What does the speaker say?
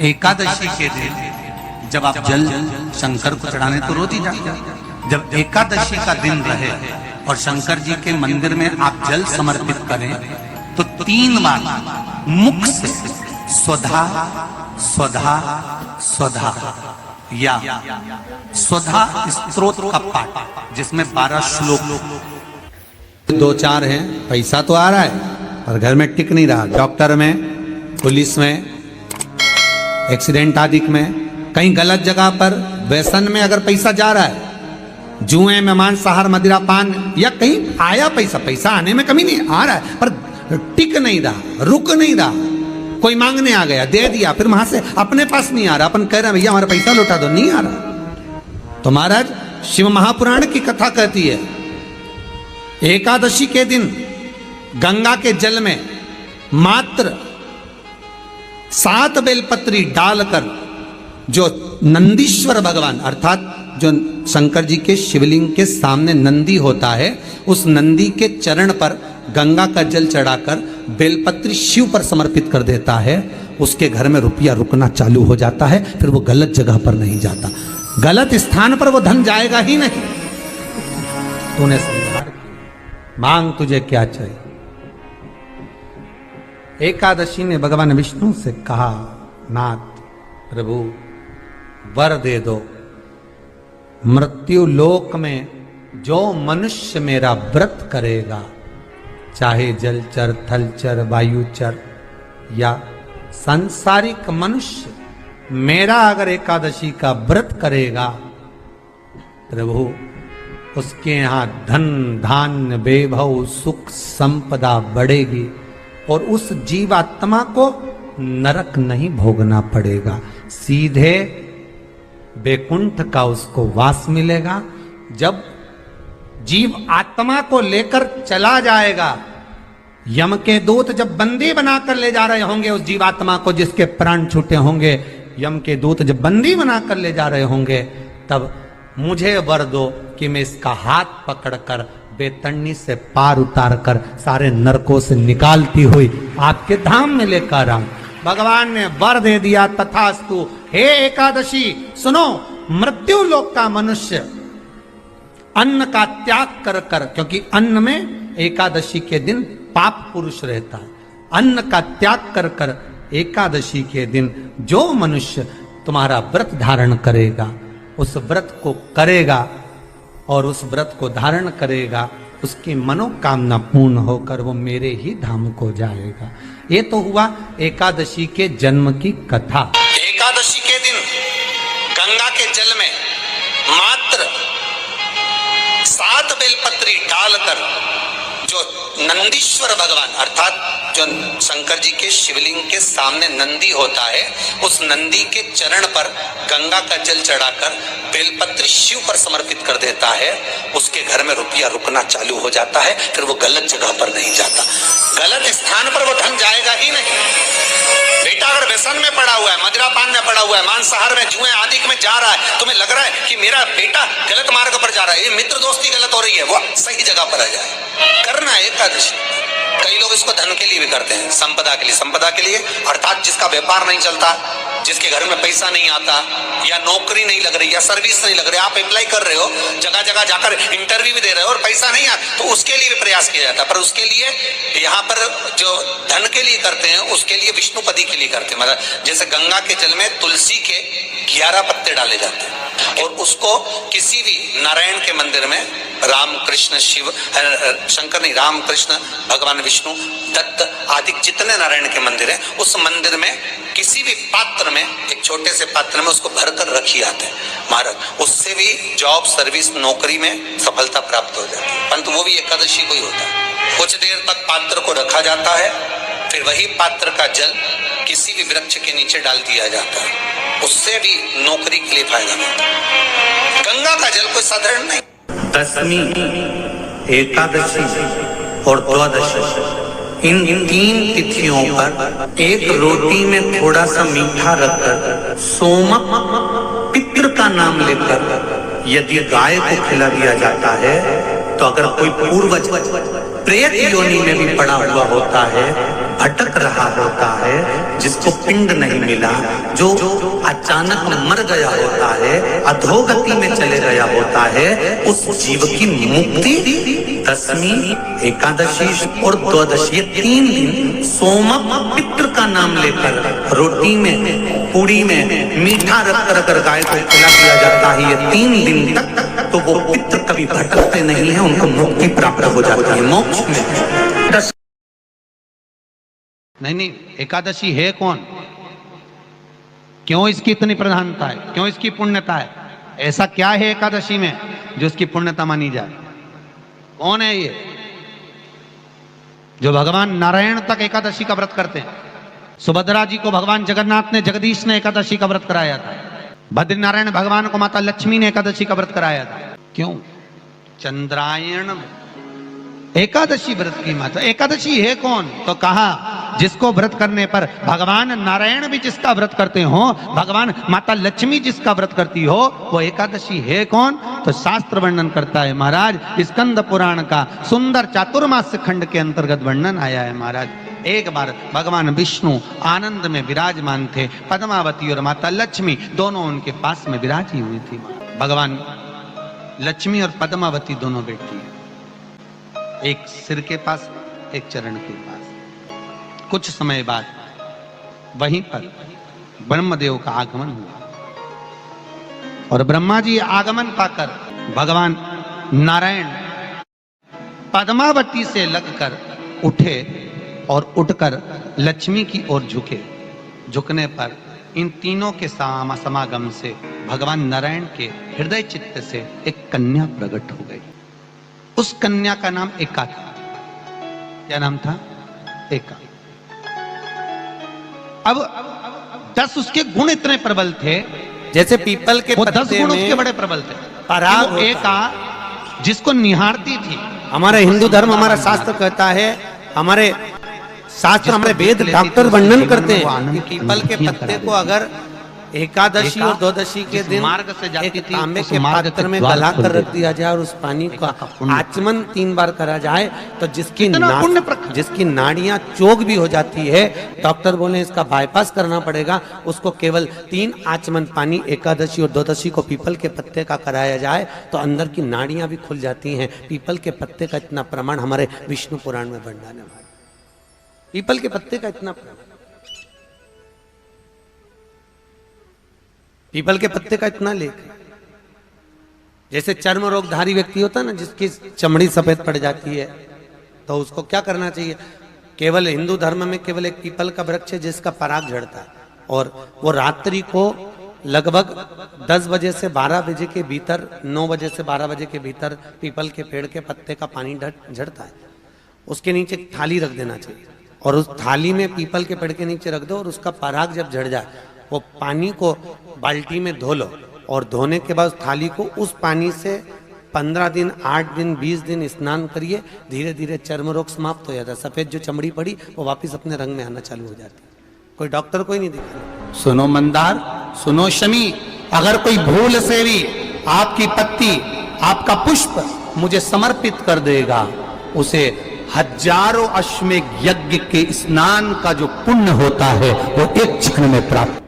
एकादशी के दिन जब आप जल शंकर को चढ़ाने तो रोज ही जाते हैं। जब एकादशी का दिन रहे और शंकर जी के मंदिर में आप जल समर्पित करें तो 3 बार मुख से स्वधा स्वधा स्वधा या स्वधा स्तोत्र का पाठ, जिसमें 12 श्लोक 2-4 हैं। पैसा तो आ रहा है और घर में टिक नहीं रहा। डॉक्टर में, पुलिस में, एक्सीडेंट आदि में, कहीं गलत जगह पर, व्यसन में अगर पैसा जा रहा है, जुए में, मांसाहार, मदिरा पान, या कहीं आया पैसा आने में कमी नहीं, आ रहा है पर टिक नहीं रहा, रुक नहीं रहा। कोई मांगने आ गया, दे दिया, फिर वहां से अपने पास नहीं आ रहा, अपन कह रहे हैं भैया हमारा पैसा लौटा दो, नहीं आ रहा। तो महाराज शिव महापुराण की कथा कहती है एकादशी के दिन गंगा के जल में मात्र 7 बेलपत्री डालकर जो नंदीश्वर भगवान अर्थात जो शंकर जी के शिवलिंग के सामने नंदी होता है, उस नंदी के चरण पर गंगा का जल चढ़ाकर बेलपत्री शिव पर समर्पित कर देता है, उसके घर में रुपया रुकना चालू हो जाता है। फिर वो गलत जगह पर नहीं जाता, गलत स्थान पर वो धन जाएगा ही नहीं। तूने समझा, मांग तुझे क्या चाहिए। एकादशी ने भगवान विष्णु से कहा, नाथ प्रभु वर दे दो, मृत्यु लोक में जो मनुष्य मेरा व्रत करेगा, चाहे जलचर, थलचर, वायुचर या सांसारिक मनुष्य, मेरा अगर एकादशी का व्रत करेगा, प्रभु उसके यहाँ धन धान्य वैभव सुख संपदा बढ़ेगी और उस जीवात्मा को नरक नहीं भोगना पड़ेगा, सीधे वैकुंठ का उसको वास मिलेगा। जब जीव आत्मा को लेकर चला जाएगा, यम के दूत जब बंदी बनाकर ले जा रहे होंगे उस जीवात्मा को जिसके प्राण छूटे होंगे, यम के दूत जब बंदी बनाकर ले जा रहे होंगे, तब मुझे वर दो कि मैं इसका हाथ पकड़कर बेतन्नी से पार उतार कर सारे नरकों से निकालती हुई आपके धाम में लेकर आऊं। भगवान ने वर दे दिया, तथास्तु। हे एकादशी सुनो, मृत्यु लोक का मनुष्य अन्न का त्याग कर कर, क्योंकि अन्न में एकादशी के दिन पाप पुरुष रहता है, अन्न का त्याग कर कर एकादशी के दिन जो मनुष्य तुम्हारा व्रत धारण करेगा, उस व्रत को करेगा और उस व्रत को धारण करेगा, उसकी मनोकामना पूर्ण होकर वो मेरे ही धाम को जाएगा। ये तो हुआ एकादशी के जन्म की कथा। एकादशी के दिन गंगा के जल में मात्र 7 बेलपत्री डालकर जो नंदीश्वर भगवान अर्थात जो शंकर जी के शिवलिंग के सामने नंदी होता है, उस नंदी के चरण पर गंगा का जल चढ़ाकर बेलपत्री शिव पर समर्पित कर देता है, उसके घर में रुपया रुकना चालू हो जाता है। फिर वो गलत जगह पर नहीं जाता, गलत स्थान पर वो धन जाएगा ही नहीं। बेटा अगर व्यसन में पड़ा हुआ है, मदिरा पान में पड़ा हुआ है, मांसाहार में, जुए आदि में जा रहा है, तुम्हें लग रहा है कि मेरा बेटा गलत मार्ग पर जा रहा है, ये मित्र दोस्ती गलत हो रही है, वो सही जगह पर आ जाए। करना है एकादशी। कई लोग इसको धन के लिए भी करते हैं, संपदा के लिए। संपदा के लिए अर्थात जिसका व्यापार नहीं चलता, जिसके घर में पैसा नहीं आता, या नौकरी नहीं लग रही, या सर्विस नहीं लग रही, आप अप्लाई कर रहे हो, जगह जगह जाकर इंटरव्यू भी दे रहे हो और पैसा नहीं आता, तो उसके लिए भी प्रयास किया जाता है। पर उसके लिए यहाँ पर जो धन के लिए करते हैं, उसके लिए विष्णुपदी के लिए करते हैं। मतलब जैसे गंगा के जल में तुलसी के 11 पत्ते डाले जाते हैं और उसको किसी भी नारायण के मंदिर में, राम कृष्ण शिव शंकर नहीं, राम कृष्ण भगवान विष्णु दत्त आदि जितने नारायण के मंदिर हैं, उस मंदिर में किसी भी पात्र में, एक छोटे से पात्र में उसको भरकर रखी आते हैं महाराज। उससे भी जॉब, सर्विस, नौकरी में सफलता प्राप्त हो जाती है। परंतु वो भी एकादशी को ही होता है। कुछ देर तक पात्र को रखा जाता है, फिर वही पात्र का जल किसी भी वृक्ष के नीचे डाल दिया जाता है, उससे भी नौकरी के लिए फायदा मिलता है। गंगा का जल कोई साधारण नहीं। दशमी, एकादशी और द्वादशी, इन 3 तिथियों पर एक रोटी में थोड़ा सा मीठा रखकर सोमक पितृ का नाम लेकर यदि गाय को खिला दिया जाता है, तो अगर कोई पूर्वज प्रेत योनि में भी पड़ा हुआ होता है, भटक रहा होता है, जिसको पिंड नहीं मिला, जो अचानक मर गया होता है, अधोगति में चले गया होता है, उस जीव की मुक्ति दसवीं, एकादशी और द्वादशी 3 दिन सोमक पितृ का नाम लेकर रोटी में, पूड़ी में मीठा रख कर गाय को खिला दिया जाता है। ये 3 दिन तक तो वो पितृ कभी भटकते नहीं है, उनको मुक्ति प्राप्त हो जाती है मोक्ष में। नहीं, एकादशी है कौन, क्यों इसकी इतनी प्रधानता है, क्यों इसकी पुण्यता है, ऐसा क्या है एकादशी में जो इसकी पुण्यता मानी जाए? कौन है ये जो भगवान नारायण तक एकादशी का व्रत करते हैं? सुभद्रा जी को भगवान जगन्नाथ ने, जगदीश ने एकादशी का व्रत कराया था। बद्रीनारायण भगवान को माता लक्ष्मी ने एकादशी का व्रत कराया था। क्यों? चंद्रायण एकादशी व्रत की माता। एकादशी है कौन? तो कहा जिसको व्रत करने पर भगवान नारायण भी जिसका व्रत करते हो, भगवान माता लक्ष्मी जिसका व्रत करती हो, वो एकादशी है कौन? तो शास्त्र वर्णन करता है महाराज, स्कंद पुराण का सुंदर चातुर्मास्य खंड के अंतर्गत वर्णन आया है महाराज। एक बार भगवान विष्णु आनंद में विराजमान थे, पद्मावती और माता लक्ष्मी दोनों उनके पास में विराजी हुई थी। भगवान लक्ष्मी और पद्मावती दोनों बैठी, एक सिर के पास, एक चरण के पास। कुछ समय बाद वहीं पर ब्रह्मदेव का आगमन हुआ और ब्रह्मा जी आगमन पाकर भगवान नारायण पद्मावती से लगकर उठे और उठकर लक्ष्मी की ओर झुके। झुकने पर इन तीनों के समागम से भगवान नारायण के हृदय चित्त से एक कन्या प्रकट हो गई। उस कन्या का नाम एका था। क्या नाम था? एका। अब 10 उसके गुण इतने प्रबल थे, जैसे पीपल के वो 10 गुण उसके बड़े प्रबल थे। पराग एका जिसको निहारती थी। हमारा हिंदू धर्म, हमारा शास्त्र कहता है, हमारे शास्त्र, हमारे वेद डॉक्टर वर्णन करते हैं, पीपल के पत्ते को अगर एकादशी और द्वादशी के दिन मार्ग से जाती थी, तांबे के पात्र में गला कर रख दिया जाए और उस पानी का आचमन 3 बार करा जाए तो जिसकी नाड़ियां चोक भी हो जाती है, डॉक्टर बोले इसका बाईपास करना पड़ेगा, उसको केवल 3 आचमन पानी एकादशी और द्वादशी को पीपल के पत्ते का कराया जाए तो अंदर की नाड़ियां भी खुल जाती हैं। पीपल के पत्ते का इतना प्रमाण हमारे विष्णु पुराण में वर्णन है। पीपल के पत्ते का इतना प्रमाण, पीपल के पत्ते का इतना लेख। जैसे चर्म रोगधारी व्यक्ति होता है ना, जिसकी चमड़ी सफेद पड़ जाती है, तो उसको क्या करना चाहिए? केवल हिंदू धर्म में केवल एक पीपल का वृक्ष है जिसका पराग झड़ता है, और वो रात्रि को लगभग 10 बजे से 12 बजे के भीतर, 9 बजे से 12 बजे के भीतर पीपल के पेड़ के पत्ते का पानी झड़ता है, उसके नीचे एक थाली रख देना चाहिए और उस थाली में पीपल के पेड़ के नीचे रख दो और उसका पराग जब झड़ जाए वो पानी को बाल्टी में धो लो और धोने के बाद थाली को उस पानी से 15 दिन, 8 दिन, 20 दिन स्नान करिए। धीरे धीरे चर्म रोग समाप्त हो जाता है। सफेद जो चमड़ी पड़ी वो वापस अपने रंग में आना चालू हो जाती है। कोई डॉक्टर कोई नहीं दिखा। सुनो मंदार, सुनो शमी, अगर कोई भूल से भी आपकी पत्ती, आपका पुष्प मुझे समर्पित कर देगा, उसे 1000 अश्वमेध यज्ञ के स्नान का जो पुण्य होता है वो एक क्षण में प्राप्त